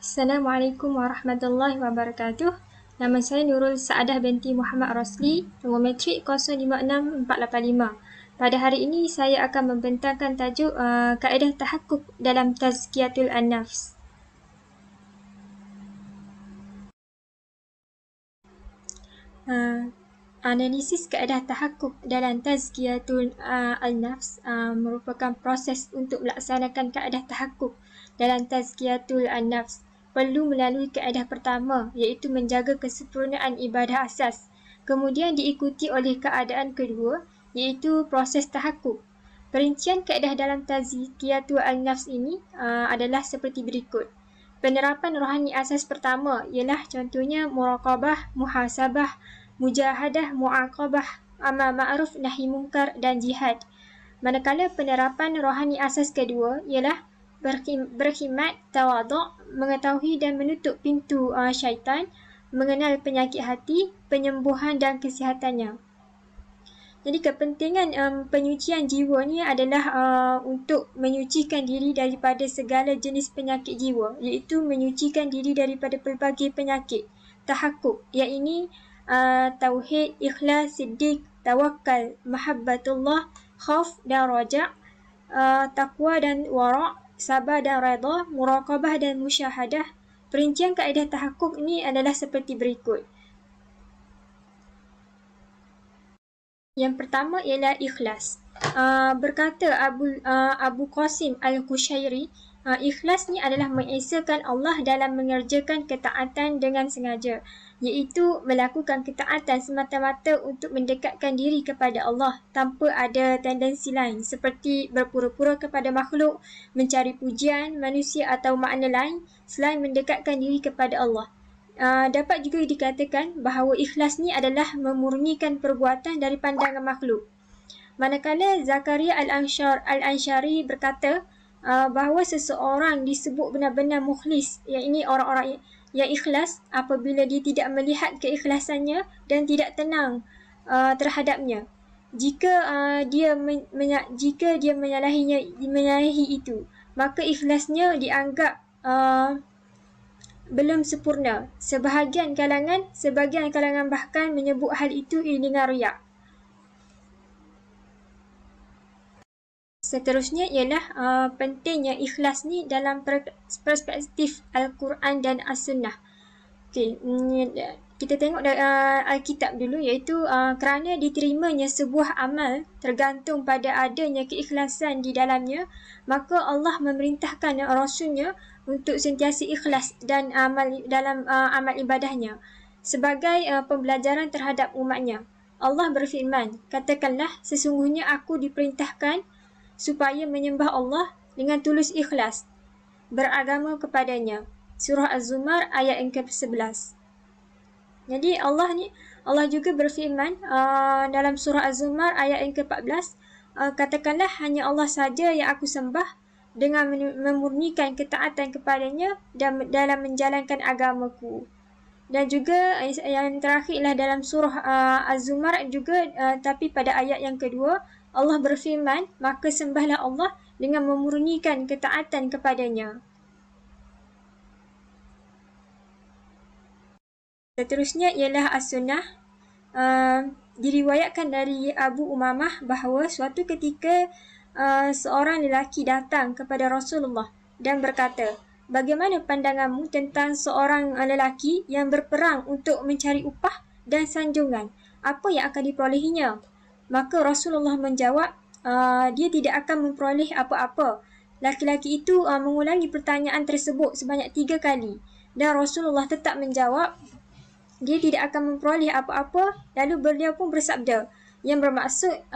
Assalamualaikum warahmatullahi wabarakatuh. Nama saya Nurul Saadah binti Muhammad Rosli, nombor matrik 056485. Pada hari ini saya akan membentangkan tajuk kaedah tahakkuk dalam tazkiyatul an-nafs. Analisis kaedah tahakkuk dalam tazkiyatul an-nafs merupakan proses untuk melaksanakan kaedah tahakkuk dalam tazkiyatul an-nafs. Perlu melalui kaedah pertama, iaitu menjaga kesempurnaan ibadah asas. Kemudian diikuti oleh keadaan kedua, iaitu proses tahakkuk. Perincian kaedah dalam tazkiyatul an-nafs ini adalah seperti berikut. Penerapan rohani asas pertama ialah contohnya muraqabah, muhasabah, mujahadah, muaqabah, amal ma'ruf, nahi munkar dan jihad. Manakala penerapan rohani asas kedua ialah berkhidmat, tawaduk, mengetahui dan menutup pintu syaitan, mengenal penyakit hati, penyembuhan dan kesihatannya. Jadi kepentingan penyucian jiwa ni adalah untuk menyucikan diri daripada segala jenis penyakit jiwa, iaitu menyucikan diri daripada pelbagai penyakit tahakkuk, iaitu tauhid, ikhlas, siddiq, tawakal, mahabbatullah, khauf dan raja', taqwa dan wara', sabar dan redha, muraqabah dan musyahadah. Perincian kaedah tahakkuk ini adalah seperti berikut. Yang pertama ialah ikhlas. Berkata Abu Qasim Al-Qushairi, ikhlas ni adalah mengesakan Allah dalam mengerjakan ketaatan dengan sengaja, iaitu melakukan ketaatan semata-mata untuk mendekatkan diri kepada Allah tanpa ada tendensi lain seperti berpura-pura kepada makhluk, mencari pujian manusia atau makna lain selain mendekatkan diri kepada Allah. Dapat juga dikatakan bahawa ikhlas ni adalah memurnikan perbuatan dari pandangan makhluk. Manakala Zakaria Al-Anshari berkata bahawa seseorang disebut benar-benar mukhlis, iaitu orang-orang yang ikhlas apabila dia tidak melihat keikhlasannya dan tidak tenang terhadapnya. Jika dia menyalahi itu, maka ikhlasnya dianggap belum sempurna. Sebahagian kalangan bahkan menyebut hal itu dengan riak. Seterusnya ialah pentingnya ikhlas ni dalam perspektif Al-Quran dan As-Sunnah. Kita tengok Alkitab dulu, iaitu kerana diterimanya sebuah amal tergantung pada adanya keikhlasan di dalamnya, maka Allah memerintahkan Rasulnya untuk sentiasa ikhlas dan dalam amal ibadahnya sebagai pembelajaran terhadap umatnya. Allah berfirman, katakanlah sesungguhnya aku diperintahkan supaya menyembah Allah dengan tulus ikhlas, beragama kepadanya. Surah Az-Zumar ayat yang ke-11. Jadi Allah juga berfirman dalam surah Az-Zumar ayat yang ke-14, katakanlah hanya Allah saja yang aku sembah dengan memurnikan ketaatan kepadanya dan dalam menjalankan agamaku. Dan juga yang terakhirlah dalam surah Az-Zumar juga, tapi pada ayat yang kedua, Allah berfirman, maka sembahlah Allah dengan memurnikan ketaatan kepadanya. Seterusnya ialah As-Sunnah. Diriwayatkan dari Abu Umamah bahawa suatu ketika seorang lelaki datang kepada Rasulullah dan berkata, bagaimana pandanganmu tentang seorang lelaki yang berperang untuk mencari upah dan sanjungan? Apa yang akan diperolehinya? Maka Rasulullah menjawab, dia tidak akan memperoleh apa-apa. Laki-laki itu mengulangi pertanyaan tersebut sebanyak 3 kali dan Rasulullah tetap menjawab, dia tidak akan memperoleh apa-apa. Lalu beliau pun bersabda, yang bermaksud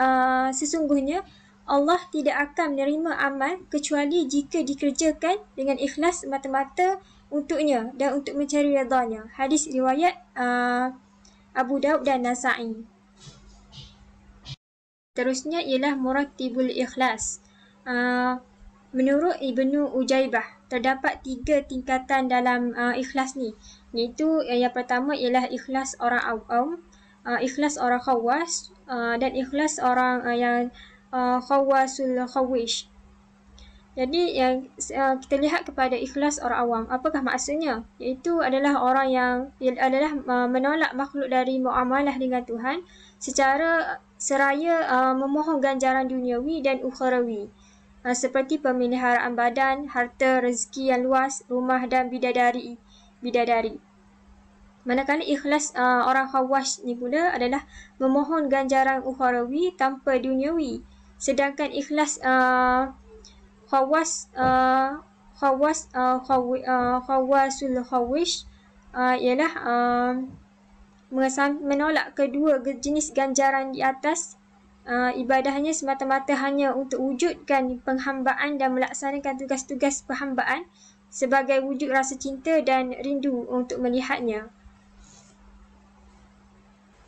sesungguhnya Allah tidak akan menerima amal kecuali jika dikerjakan dengan ikhlas semata-mata untuknya dan untuk mencari redanya. Hadis riwayat Abu Daud dan Nasa'i. Terusnya ialah Muratibul Ikhlas. Menurut Ibnu Ujaibah, terdapat 3 tingkatan dalam ikhlas ni, iaitu yang pertama ialah ikhlas orang awam, ikhlas orang khawas, dan ikhlas orang yang khawasul khawish. Jadi yang kita lihat kepada ikhlas orang awam, apakah maksudnya? Iaitu adalah orang yang menolak makhluk dari muamalah dengan Tuhan secara seraya memohon ganjaran duniawi dan ukhrawi, seperti pemeliharaan badan, harta, rezeki yang luas, rumah dan bidadari. Manakala ikhlas orang khawas ni pula adalah memohon ganjaran ukhrawi tanpa duniawi. Sedangkan ikhlas khawasul khawish ialah menolak kedua jenis ganjaran di atas. Ibadahnya semata-mata hanya untuk wujudkan penghambaan dan melaksanakan tugas-tugas perhambaan sebagai wujud rasa cinta dan rindu untuk melihatnya.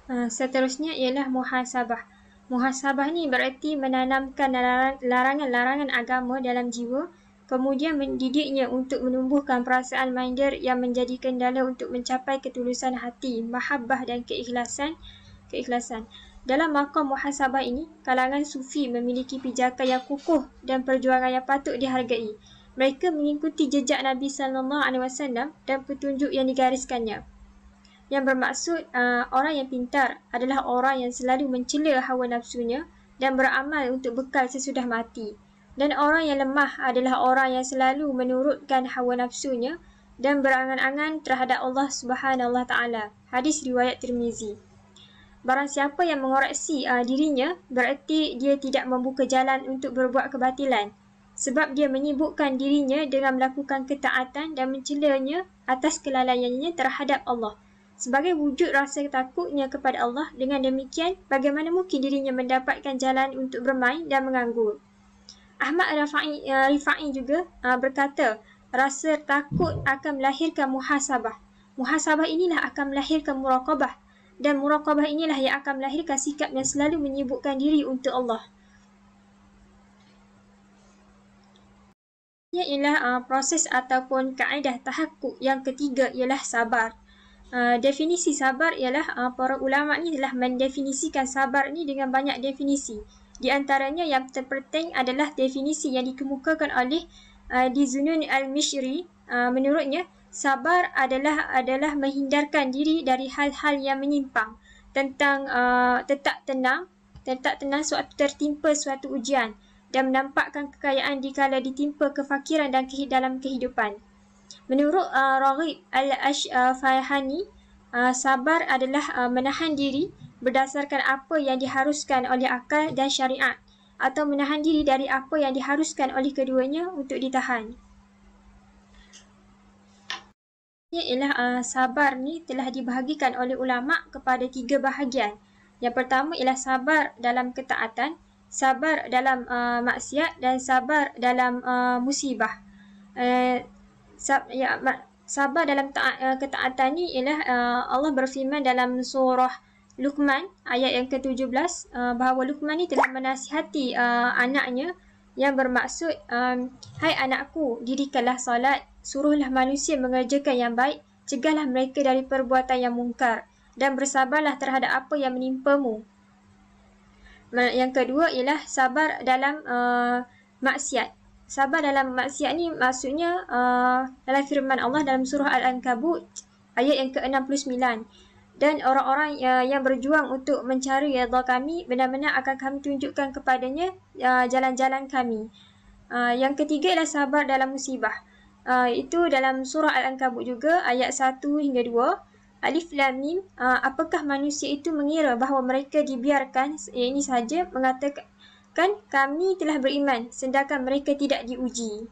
Seterusnya ialah muhasabah. Muhasabah ni bererti menanamkan larangan-larangan agama dalam jiwa, kemudian mendidiknya untuk menumbuhkan perasaan minder yang menjadi kendala untuk mencapai ketulusan hati, mahabbah dan keikhlasan. Dalam maqam muhasabah ini, kalangan sufi memiliki pijakan yang kukuh dan perjuangan yang patut dihargai. Mereka mengikuti jejak Nabi SAW dan petunjuk yang digariskannya. Yang bermaksud orang yang pintar adalah orang yang selalu mencela hawa nafsunya dan beramal untuk bekal sesudah mati. Dan orang yang lemah adalah orang yang selalu menurutkan hawa nafsunya dan berangan-angan terhadap Allah Subhanahu Wa Taala. Hadis riwayat Tirmizi. Barang siapa yang mengoreksi dirinya, bererti dia tidak membuka jalan untuk berbuat kebatilan. Sebab dia menyibukkan dirinya dengan melakukan ketaatan dan mencelanya atas kelalaiannya terhadap Allah. Sebagai wujud rasa takutnya kepada Allah, dengan demikian, bagaimana mungkin dirinya mendapatkan jalan untuk bermain dan menganggur? Ahmad Rifai juga berkata, rasa takut akan melahirkan muhasabah. Muhasabah inilah akan melahirkan muraqabah. Dan muraqabah inilah yang akan melahirkan sikap yang selalu menyibukkan diri untuk Allah. Ia ialah proses ataupun kaedah tahakkuk yang ketiga ialah sabar. Definisi sabar ialah para ulama ni telah mendefinisikan sabar ni dengan banyak definisi. Di antaranya yang terpenting adalah definisi yang dikemukakan oleh Dizunun al-Mishri. Menurutnya, sabar adalah menghindarkan diri dari hal-hal yang menyimpang, tentang tetap tenang sewaktu tertimpa suatu ujian, dan menampakkan kekayaan dikala ditimpa kefakiran dan dalam kehidupan. Menurut Raghib al-Ashfahani, sabar adalah menahan diri berdasarkan apa yang diharuskan oleh akal dan syariat, atau menahan diri dari apa yang diharuskan oleh keduanya untuk ditahan. Ialah sabar ni telah dibahagikan oleh ulama kepada 3 bahagian. Yang pertama ialah sabar dalam ketaatan, sabar dalam maksiat dan sabar dalam musibah. Sabar dalam ketaatan ni ialah Allah berfirman dalam surah Luqman ayat yang ke-17 bahawa Luqman ni telah menasihati anaknya, yang bermaksud, hai anakku, dirikanlah solat, suruhlah manusia mengerjakan yang baik, cegahlah mereka dari perbuatan yang mungkar, dan bersabarlah terhadap apa yang menimpamu. Yang kedua ialah sabar dalam maksiat. Sabar dalam maksiat ni maksudnya dalam firman Allah dalam surah Al-Ankabut ayat yang ke-69. Dan orang-orang yang berjuang untuk mencari redha kami, benar-benar akan kami tunjukkan kepadanya jalan-jalan kami. Yang ketiga ialah sabar dalam musibah. Itu dalam surah Al-Ankabut juga ayat 1 hingga 2. Alif Lam Mim, apakah manusia itu mengira bahawa mereka dibiarkan ini saja, mengatakan kami telah beriman sedangkan mereka tidak diuji.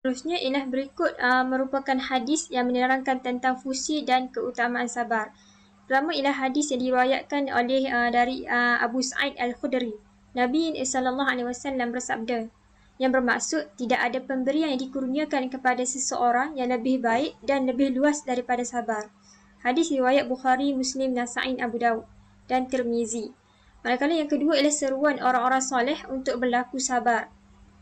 Seterusnya ialah berikut merupakan hadis yang menerangkan tentang fungsi dan keutamaan sabar. Pertama ialah hadis yang diriwayatkan oleh dari Abu Sa'id Al-Khudri. Nabi SAW bersabda, yang bermaksud tidak ada pemberian yang dikurniakan kepada seseorang yang lebih baik dan lebih luas daripada sabar. Hadis riwayat Bukhari, Muslim, Nasa'i, Abu Daud dan Tirmizi. Manakala yang kedua ialah seruan orang-orang soleh untuk berlaku sabar.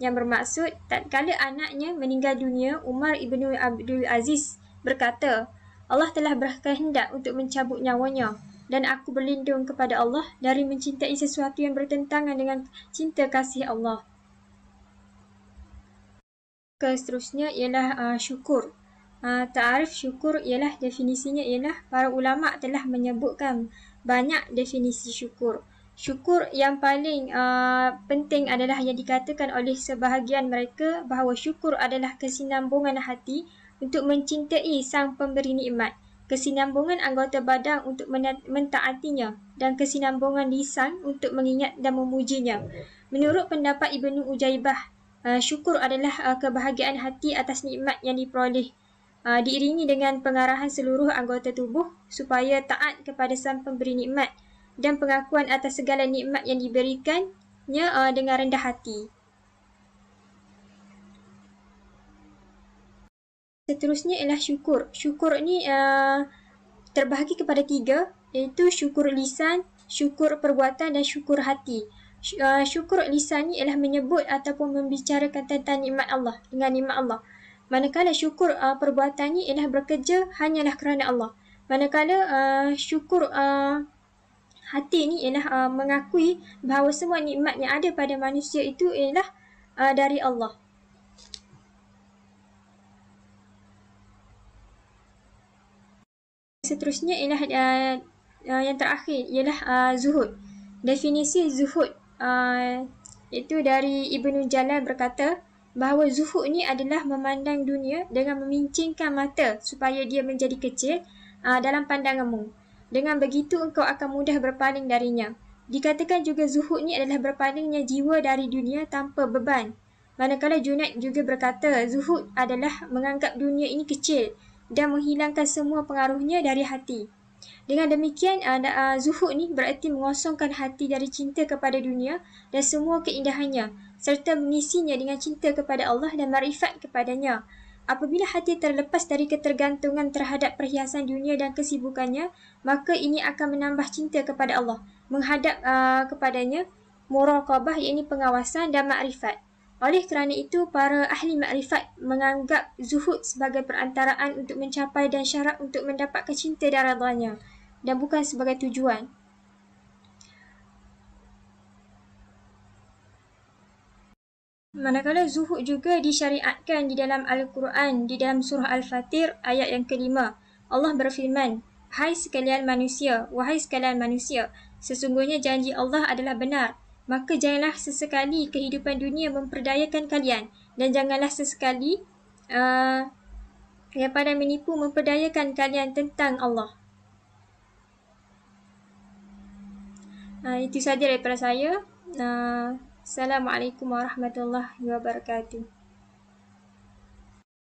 Yang bermaksud, tatkala anaknya meninggal dunia, Umar ibn Abdul Aziz berkata, Allah telah berkehendak untuk mencabut nyawanya. dan aku berlindung kepada Allah dari mencintai sesuatu yang bertentangan dengan cinta kasih Allah. Seterusnya ialah syukur. Ta'arif syukur ialah definisinya ialah para ulama telah menyebutkan banyak definisi syukur. Syukur yang paling penting adalah yang dikatakan oleh sebahagian mereka bahawa syukur adalah kesinambungan hati untuk mencintai sang pemberi nikmat, kesinambungan anggota badan untuk mentaatinya, dan kesinambungan lisan untuk mengingat dan memujinya. Menurut pendapat Ibnu Ujaibah, syukur adalah kebahagiaan hati atas nikmat yang diperoleh, diiringi dengan pengarahan seluruh anggota tubuh supaya taat kepada sang pemberi nikmat dan pengakuan atas segala nikmat yang diberikannya dengan rendah hati. Seterusnya ialah syukur. Syukur ni terbahagi kepada 3, iaitu syukur lisan, syukur perbuatan dan syukur hati. Syukur lisan ni ialah menyebut ataupun membicarakan tentang nikmat Allah, dengan nikmat Allah. Manakala syukur perbuatan ni ialah bekerja hanyalah kerana Allah. Manakala syukur hati ni ialah mengakui bahawa semua nikmat yang ada pada manusia itu ialah dari Allah. Seterusnya ialah yang terakhir ialah zuhud. Definisi zuhud itu dari Ibnu Jalal berkata bahawa zuhud ni adalah memandang dunia dengan memincingkan mata supaya dia menjadi kecil dalam pandanganmu. Dengan begitu engkau akan mudah berpaling darinya. Dikatakan juga zuhud ni adalah berpalingnya jiwa dari dunia tanpa beban. Manakala Junaid juga berkata zuhud adalah menganggap dunia ini kecil dan menghilangkan semua pengaruhnya dari hati. Dengan demikian, zuhud ni bererti mengosongkan hati dari cinta kepada dunia dan semua keindahannya, serta mengisinya dengan cinta kepada Allah dan makrifat kepadanya. Apabila hati terlepas dari ketergantungan terhadap perhiasan dunia dan kesibukannya, maka ini akan menambah cinta kepada Allah, menghadap kepadanya, muraqabah iaitu pengawasan dan makrifat. Oleh kerana itu, para ahli makrifat menganggap zuhud sebagai perantaraan untuk mencapai dan syarat untuk mendapatkan cinta dan redanya, dan bukan sebagai tujuan. Manakala zuhud juga disyariatkan di dalam Al-Quran, di dalam surah Al-Fatir ayat yang ke-5. Allah berfirman, "Hai sekalian manusia, wahai sekalian manusia, sesungguhnya janji Allah adalah benar. Maka janganlah sesekali kehidupan dunia memperdayakan kalian, dan janganlah sesekali yang pandai menipu memperdayakan kalian tentang Allah." Itu sahaja daripada saya. Assalamualaikum warahmatullahi wabarakatuh.